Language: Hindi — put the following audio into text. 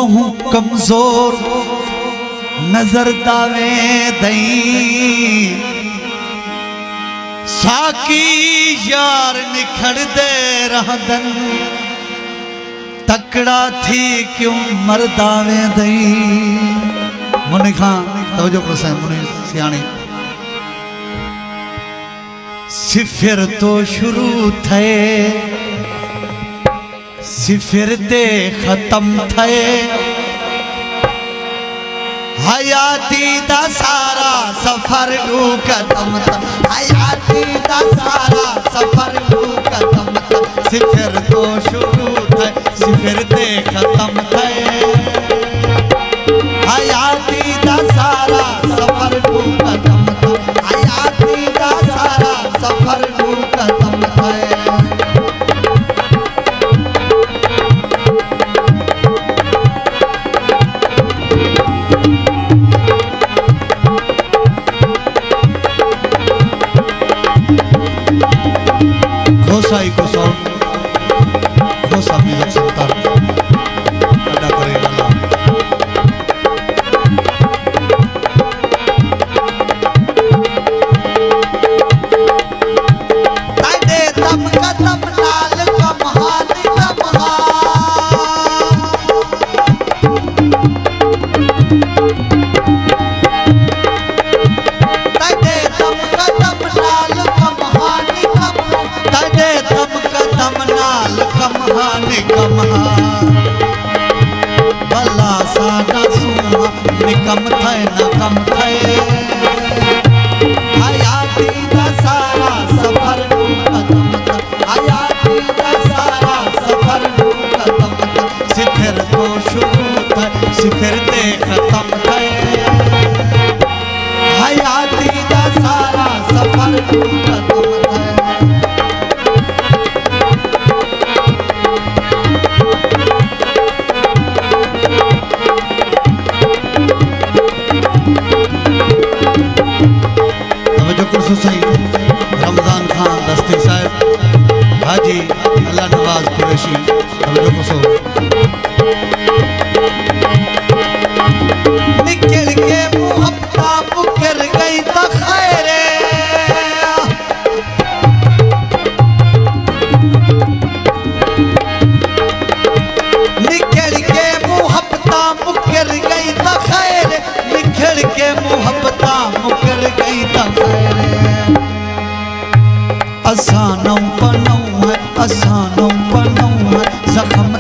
बहु कमजोर नजर दावे दई साकी यार निखड़ दे रहदन तकड़ा थी क्यों मरदावे दई। मुनि खां तवजो करो साईं मुनि सियाणे सिफिर तो शुरू थे सिफिर ते खत्म थे हयाती दा सारा सफर डू कदम हयाती दा सारा सफर डू कदम सिफिर तो शुरू थे सिफिर ते खत्म थे हयाती दा सारा सफर डू कदम हयाती दा सारा सफर डू कदम थे। घोसाई को साउंड घोसा म्यूजिक संतान अदा करे वाला तादे तम कदम नाल कमहान कमहा तादे तम कदम नाल कमहान तादे तम कदम नाल कमहान कमहा भला सादा सुहा निकम थे न कम थे हयाती दा सारा सफर डू कदम हयाती दा सारा सफर डू कदम सिफिर तो शुरू थे सिफिर ते खत्म थे हयाती दा सारा सफर डू कदम थे। रमजान खान दस्ती साहब हाजी अल्लाह नवाज कुरैशी निकल के मुहब्बता मुकर गई तो खैरे निकल के मुहब्बता मुकर गई तो खैरे निकल के मुहब्बता मुकर गई तो खैरे असानों बनऊ है जख्म